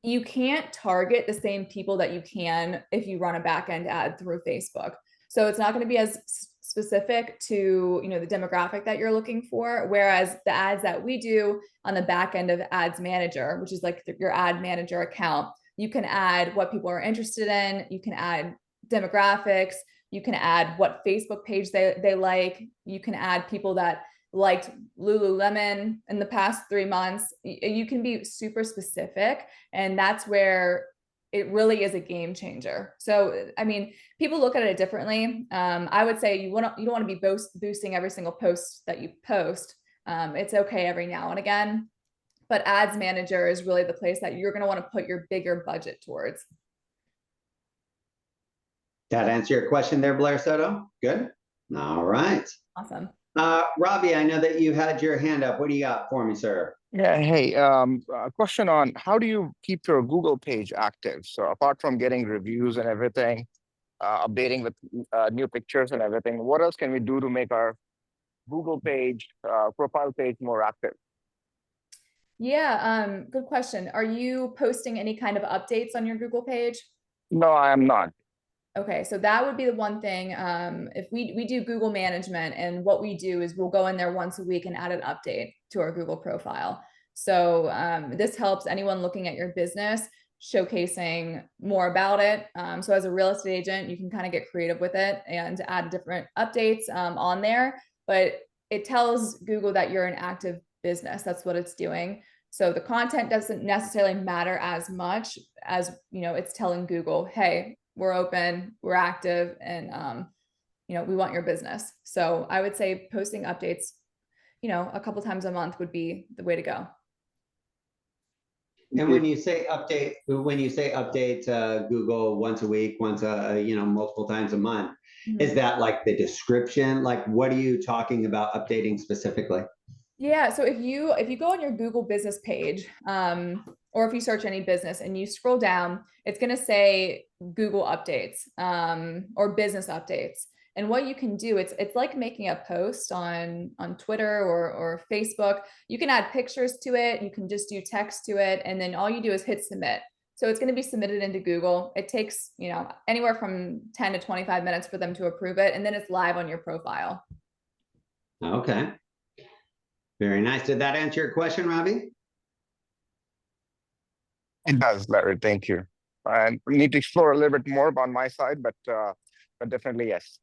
You can't target the same people that you can if you run a back-end ad through Facebook. So it's not going to be as specific to, the demographic that you're looking for. Whereas the ads that we do on the back end of Ads Manager, which is like your ad manager account, you can add what people are interested in, you can add demographics, you can add what Facebook page they like, you can add people that liked Lululemon in the past 3 months. You can be super specific, and that's where it really is a game changer. So, I mean, people look at it differently. I would say you don't want to be boosting every single post that you post. It's okay every now and again, but ads manager is really the place that you're going to want to put your bigger budget towards. That answer your question there, Blair Soto? Good. All right. Awesome. Robbie, I know that you had your hand up. What do you got for me, sir? Yeah, hey, a question on how do you keep your Google page active? So apart from getting reviews and everything, updating with new pictures and everything, what else can we do to make our Google page, profile page more active? Yeah, good question. Are you posting any kind of updates on your Google page? No, I am not. Okay, so that would be the one thing. If we do Google management, and what we do is we'll go in there once a week and add an update to our Google profile. So this helps anyone looking at your business, showcasing more about it. So as a real estate agent, you can kind of get creative with it and add different updates on there. But it tells Google that you're an active business. That's what it's doing. So the content doesn't necessarily matter as much as, it's telling Google, hey, we're open, we're active, and we want your business. So I would say posting updates, a couple times a month would be the way to go. And when you say update, Google once a week, multiple times a month, is that like the description? Like, what are you talking about updating specifically? Yeah, so if you go on your Google business page, or if you search any business and you scroll down, it's going to say Google updates, or business updates. And what you can do, it's like making a post on Twitter or Facebook. You can add pictures to it. You can just do text to it. And then all you do is hit submit. So it's going to be submitted into Google. It takes, anywhere from 10 to 25 minutes for them to approve it. And then it's live on your profile. Okay. Very nice. Did that answer your question, Robbie? It does, Larry. Thank you. I need to explore a little bit more on my side, but definitely yes.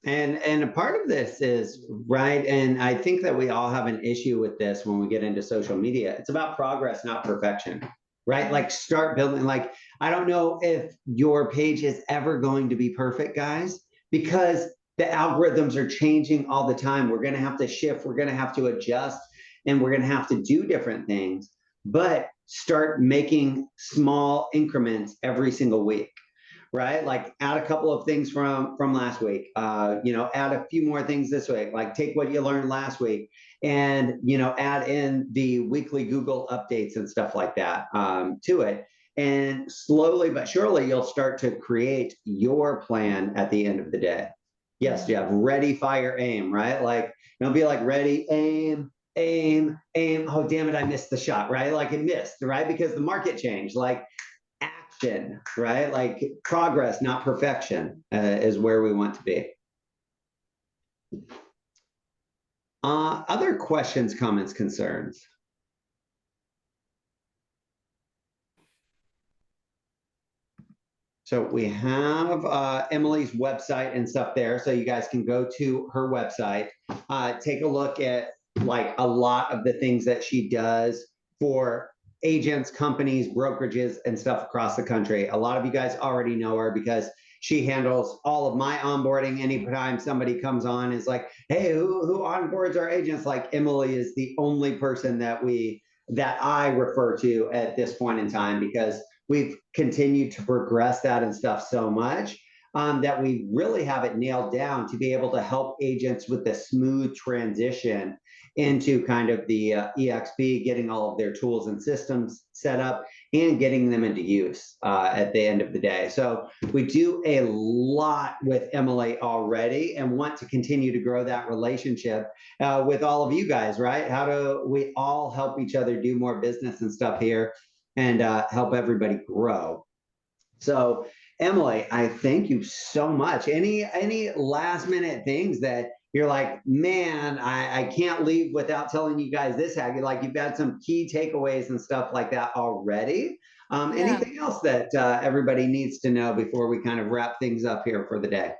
And a part of this is, right, and I think that we all have an issue with this when we get into social media. It's about progress, not perfection, right? Like, start building. Like, I don't know if your page is ever going to be perfect, guys, because the algorithms are changing all the time. We're going to have to shift, we're going to have to adjust, and we're going to have to do different things. But start making small increments every single week, right? Like, add a couple of things from last week, add a few more things this week. Like, take what you learned last week and, add in the weekly Google updates and stuff like that to it. And slowly but surely, you'll start to create your plan at the end of the day. Yes, Jeff, ready, fire, aim, right? Like, don't be like, ready, aim, aim, aim. Oh, damn it, I missed the shot, right? Like, it missed, right? Because the market changed. Like, action, right? Like, progress, not perfection, is where we want to be. Other questions, comments, concerns? So we have Emily's website and stuff there, so you guys can go to her website, take a look at like a lot of the things that she does for agents, companies, brokerages, and stuff across the country. A lot of you guys already know her because she handles all of my onboarding. Anytime somebody comes on, is like, hey, who onboards our agents? Like, Emily is the only person that I refer to at this point in time, because we've continued to progress that and stuff so much that we really have it nailed down to be able to help agents with the smooth transition into kind of the EXP, getting all of their tools and systems set up and getting them into use at the end of the day. So we do a lot with Emily already and want to continue to grow that relationship with all of you guys, right? How do we all help each other do more business and stuff here and help everybody grow? So Emily, I thank you so much. Any last minute things that you're like, man, I can't leave without telling you guys this hack? Like, you've got some key takeaways and stuff like that already. Yeah. Anything else that everybody needs to know before we kind of wrap things up here for the day?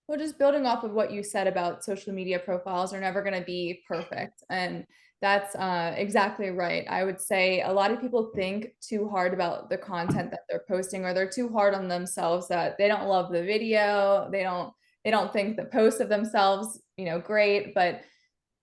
Well, just building off of what you said about social media profiles are never going to be perfect. And that's exactly right. I would say a lot of people think too hard about the content that they're posting, or they're too hard on themselves, that they don't love the video. They don't think the post of themselves, great, but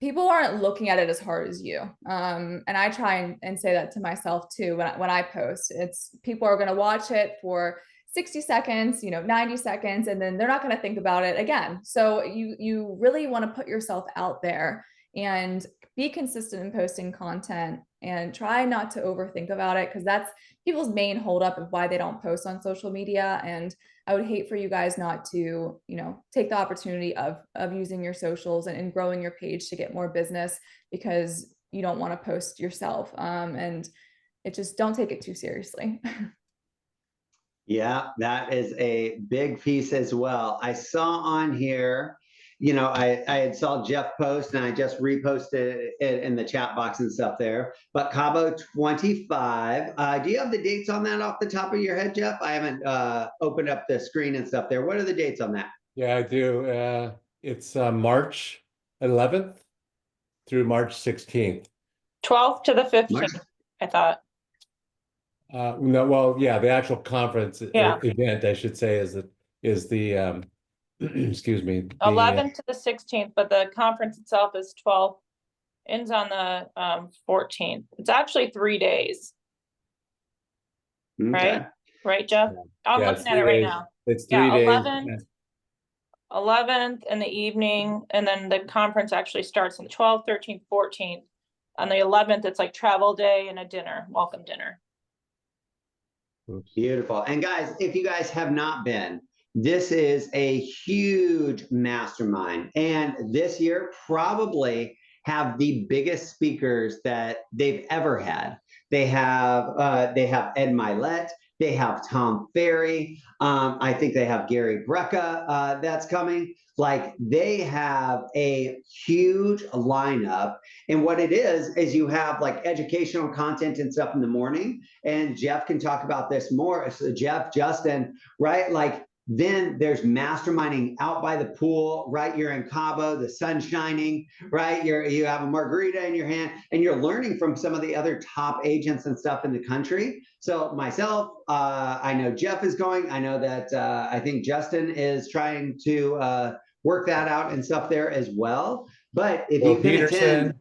people aren't looking at it as hard as you. And I try and say that to myself too when I post. It's people are going to watch it for 60 seconds, 90 seconds, and then they're not going to think about it again. So you really want to put yourself out there and be consistent in posting content, and try not to overthink about it, because that's people's main holdup of why they don't post on social media. And I would hate for you guys not to, take the opportunity of using your socials and growing your page to get more business, because you don't want to post yourself. And it just, don't take it too seriously. Yeah, that is a big piece as well. I saw on here, I had saw Jeff post and I just reposted it in the chat box and stuff there. But Cabo 25, do you have the dates on that off the top of your head, Jeff? I haven't opened up the screen and stuff there. What are the dates on that? Yeah, I do. It's March 11th through March 16th. 12th to the 15th, March? I thought. No, well, yeah, the actual conference Yeah. event, I should say, is the excuse me, 11th to the 16th, but the conference itself is 12th, ends on the 14th. It's actually 3 days, Okay. right, Jeff? I'm yeah, looking at it right now. It's 3 days. 11th in the evening, and then the conference actually starts on the 12th, 13th, 14th. On the 11th, it's like travel day and a dinner, welcome dinner. Beautiful. And guys, if you guys have not been, this is a huge mastermind. And this year probably have the biggest speakers that they've ever had. They have Ed Milet, they have Tom Ferry, I think they have Gary Brecka that's coming. Like, they have a huge lineup. And what it is you have like educational content and stuff in the morning. And Jeff can talk about this more. So Jeff, Justin, right? Like, then there's masterminding out by the pool, right? You're in Cabo, the sun's shining, right? You have a margarita in your hand, and you're learning from some of the other top agents and stuff in the country. So myself, I know Jeff is going. I know that I think Justin is trying to work that out and stuff there as well. But if you can attend,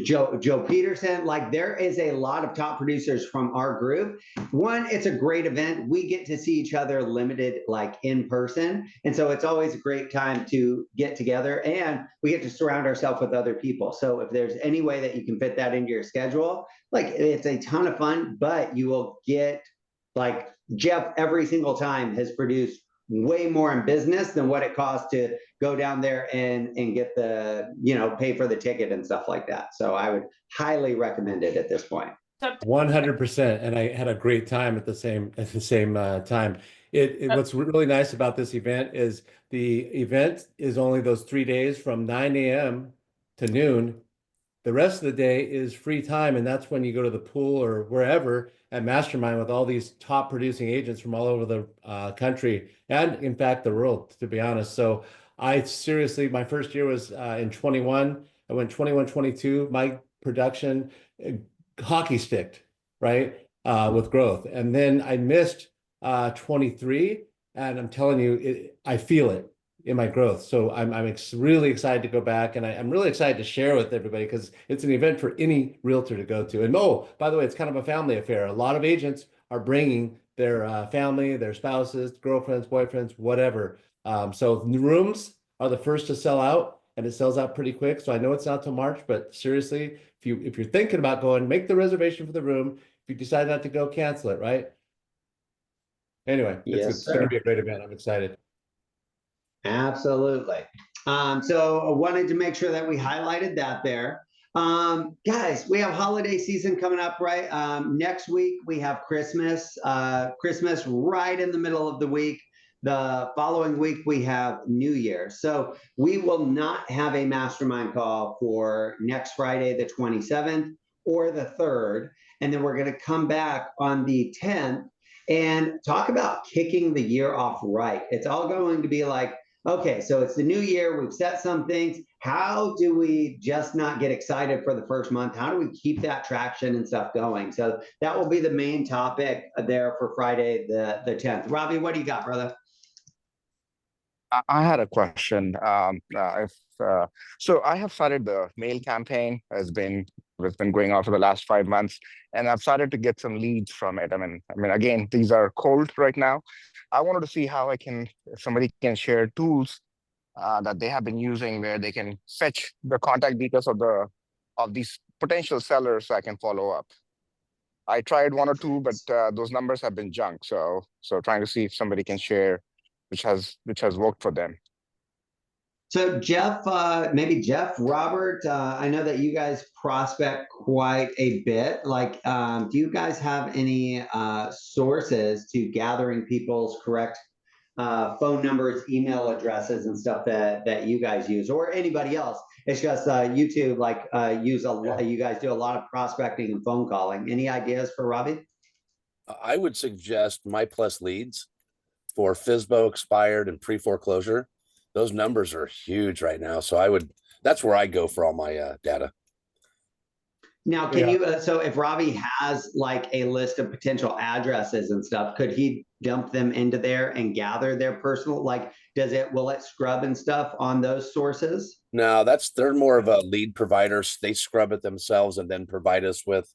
Joe Peterson, like, there is a lot of top producers from our group. One, it's a great event. We get to see each other limited, like, in person. And so it's always a great time to get together, and we get to surround ourselves with other people. So if there's any way that you can fit that into your schedule, like, it's a ton of fun, but you will get, like, Jeff every single time has produced way more in business than what it costs to go down there and get the, pay for the ticket and stuff like that. So I would highly recommend it at this point. 100%. And I had a great time at the same time. What's really nice about this event is the event is only those 3 days from 9 a.m. to noon. The rest of the day is free time, and that's when you go to the pool or wherever at Mastermind with all these top producing agents from all over the country and, in fact, the world, to be honest. So I seriously, my first year was in 21. I went 21, 22. My production hockey sticked, right, with growth. And then I missed 23, and I'm telling you, I feel it in my growth. So I'm really excited to go back, and I'm really excited to share with everybody, because it's an event for any realtor to go to. And by the way, it's kind of a family affair. A lot of agents are bringing their family, their spouses, girlfriends, boyfriends, whatever. So the rooms are the first to sell out, and it sells out pretty quick. So I know it's not till March, but seriously, if you're thinking about going, make the reservation for the room. If you decide not to go, cancel it, right? Anyway, it's going to be a great event. I'm excited. Absolutely. So I wanted to make sure that we highlighted that there. Guys, we have holiday season coming up, right? Next week we have Christmas right in the middle of the week. The following week we have New Year. So we will not have a mastermind call for next Friday, the 27th, or the 3rd. And then we're going to come back on the 10th and talk about kicking the year off right. It's all going to be like, okay, so it's the new year. We've set some things. How do we just not get excited for the first month? How do we keep that traction and stuff going? So that will be the main topic there for Friday, the 10th. Robbie, what do you got, brother? I had a question. If so, I have started the mail campaign. It's been going on for the last 5 months, and I've started to get some leads from it. I mean, again, these are cold right now. I wanted to see how if somebody can share tools that they have been using where they can fetch the contact details of these potential sellers so I can follow up. I tried one or two, but those numbers have been junk. So trying to see if somebody can share which has worked for them. So Jeff, maybe Jeff, Robert, I know that you guys prospect quite a bit. Like, do you guys have any sources to gathering people's correct phone numbers, email addresses, and stuff that you guys use, or anybody else? It's just YouTube, like you guys do a lot of prospecting and phone calling. Any ideas for Robbie? I would suggest My Plus Leads for FSBO, expired, and pre-foreclosure. Those numbers are huge right now. So that's where I go for all my data. Now, can you, so if Robbie has like a list of potential addresses and stuff, could he dump them into there and gather their personal, like, will it scrub and stuff on those sources? No, they're more of a lead providers. They scrub it themselves and then provide us with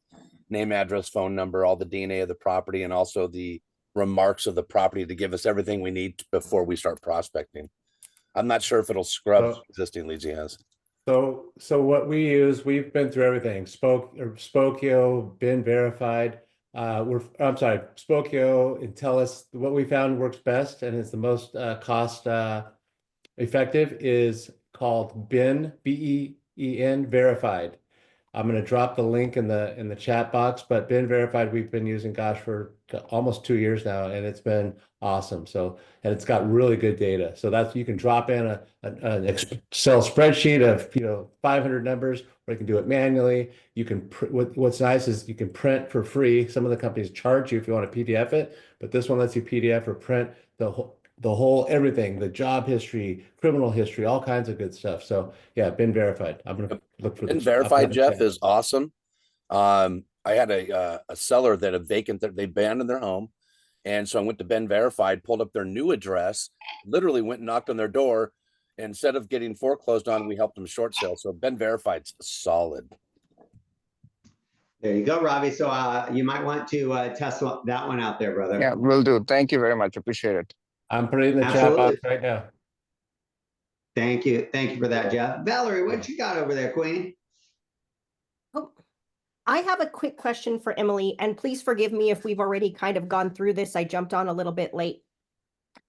name, address, phone number, all the DNA of the property, and also the remarks of the property to give us everything we need before we start prospecting. I'm not sure if it'll scrub existing leads he has. So what we use, we've been through everything. Spokio, been verified. Spokio, and tell us what we found works best and is the most cost effective is called BEN verified. I'm going to drop the link in the chat box, but Ben Verified we've been using, gosh, for almost 2 years now, and it's been awesome. So, and it's got really good data. So that's, you can drop in an Excel spreadsheet of 500 numbers, or you can do it manually. You can what's nice is you can print for free. Some of the companies charge you if you want to PDF it, but this one lets you PDF or print the whole everything, the job history, criminal history, all kinds of good stuff. So yeah, been verified. I'm gonna look for Been this. verified, Jeff, is awesome. I had a seller that they abandoned their home, and so I went to Ben Verified, pulled up their new address, literally went and knocked on their door. Instead of getting foreclosed on, we helped them short sale. So Ben Verified's solid. There you go, Robbie. So you might want to test that one out there, brother. Yeah, will do. Thank you very much. Appreciate it. I'm putting in the chat box right now. Thank you. Thank you for that, Jeff. Valerie, what you got over there, Queen? Oh, I have a quick question for Emily, and please forgive me if we've already kind of gone through this. I jumped on a little bit late.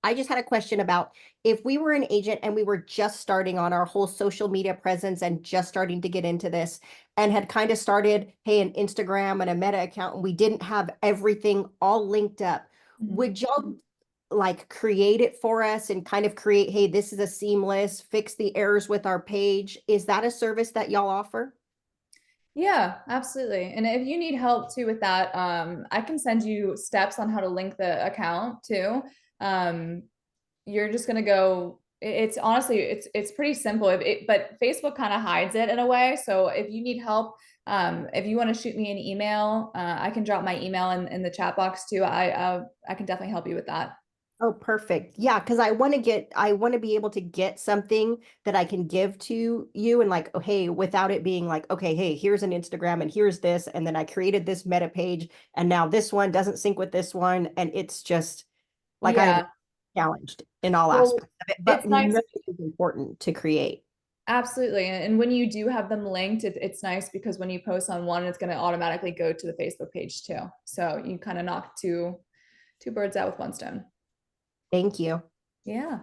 I just had a question about if we were an agent and we were just starting on our whole social media presence and just starting to get into this and had kind of started, hey, an Instagram and a Meta account, and we didn't have everything all linked up. Would y'all like create it for us and kind of create, hey, this is a seamless, fix the errors with our page? Is that a service that y'all offer? Yeah, absolutely. And if you need help too with that, I can send you steps on how to link the account too. You're just gonna go, it's honestly, it's pretty simple, but Facebook kind of hides it in a way. So if you need help, if you want to shoot me an email, I can drop my email in the chat box too. I can definitely help you with that. Oh, perfect. Yeah, because I want to be able to get something that I can give to you and like, oh, hey, without it being like, okay, hey, here's an Instagram and here's this, and then I created this meta page and now this one doesn't sync with this one, and it's just like I'm challenged in all aspects of it. But it's important to create. Absolutely. And when you do have them linked, it's nice because when you post on one, it's going to automatically go to the Facebook page too. So you kind of knock two birds out with one stone. Thank you. Yeah.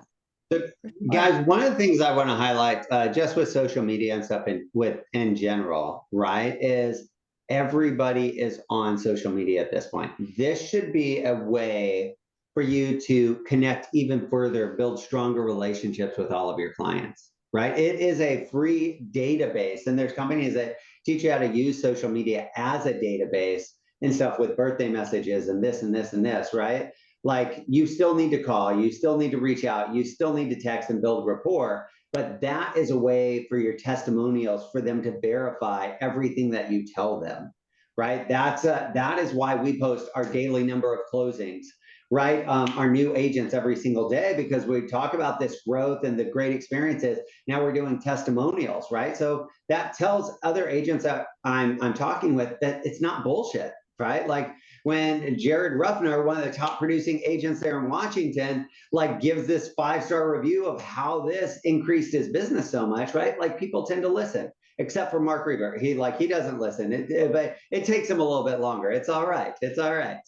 So, guys, one of the things I want to highlight just with social media and stuff in general, right, is everybody is on social media at this point. This should be a way for you to connect even further, build stronger relationships with all of your clients, right? It is a free database, and there's companies that teach you how to use social media as a database and stuff with birthday messages and this and this and this, right? Like you still need to call, you still need to reach out, you still need to text and build rapport, but that is a way for your testimonials for them to verify everything that you tell them, right? That is why we post our daily number of closings, right? Our new agents every single day, because we talk about this growth and the great experiences. Now we're doing testimonials, right? So that tells other agents that I'm talking with that it's not bullshit, right? Like when Jared Ruffner, one of the top producing agents there in Washington, like gives this 5-star review of how this increased his business so much, right? Like people tend to listen, except for Mark Reber. He doesn't listen, but it takes him a little bit longer. It's all right. It's all right.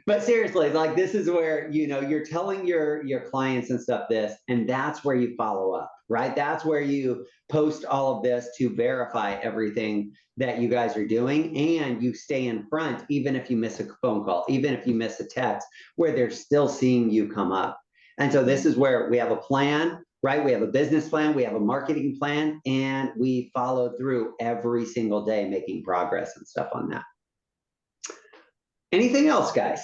But seriously, like this is where, you know, you're telling your clients and stuff this, and that's where you follow up, right? That's where you post all of this to verify everything that you guys are doing, and you stay in front, even if you miss a phone call, even if you miss a text, where they're still seeing you come up. And so this is where we have a plan, right? We have a business plan, we have a marketing plan, and we follow through every single day, making progress and stuff on that. Anything else, guys?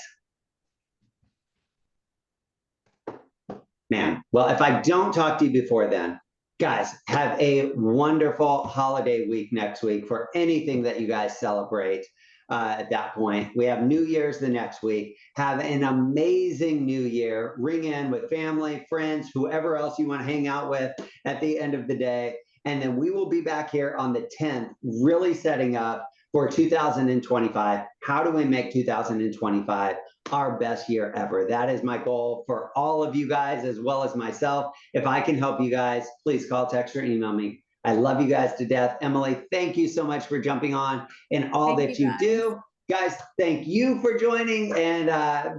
Man, well, if I don't talk to you before then, guys, have a wonderful holiday week next week for anything that you guys celebrate at that point. We have New Year's the next week. Have an amazing new year. Ring in with family, friends, whoever else you want to hang out with at the end of the day. And then we will be back here on the 10th, really setting up for 2025. How do we make 2025 our best year ever? That is my goal for all of you guys, as well as myself. If I can help you guys, please call, text, or email me. I love you guys to death. Emily, thank you so much for jumping on and all that you do. Guys, thank you for joining, and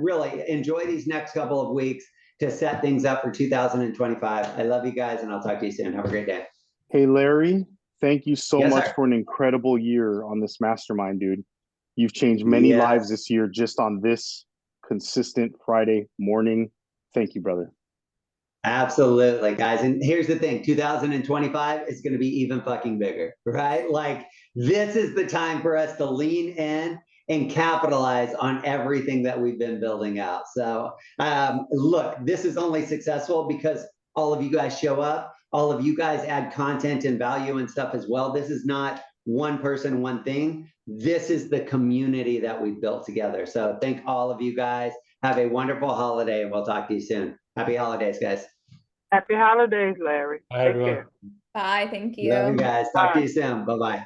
really enjoy these next couple of weeks to set things up for 2025. I love you guys, and I'll talk to you soon. Have a great day. Hey, Larry, thank you so Yes, much sir. for an incredible year on this mastermind, dude. You've changed many lives this year just on this consistent Friday morning. Thank you, brother. Absolutely, guys. And here's the thing, 2025 is going to be even fucking bigger, right? Like this is the time for us to lean in and capitalize on everything that we've been building out. So look, this is only successful because all of you guys show up. All of you guys add content and value and stuff as well. This is not one person, one thing. This is the community that we've built together. So thank all of you guys. Have a wonderful holiday, and we'll talk to you soon. Happy holidays, guys. Happy holidays, Larry. Bye, everyone. Bye. Thank you. Love you guys. Talk to you soon. Bye-bye.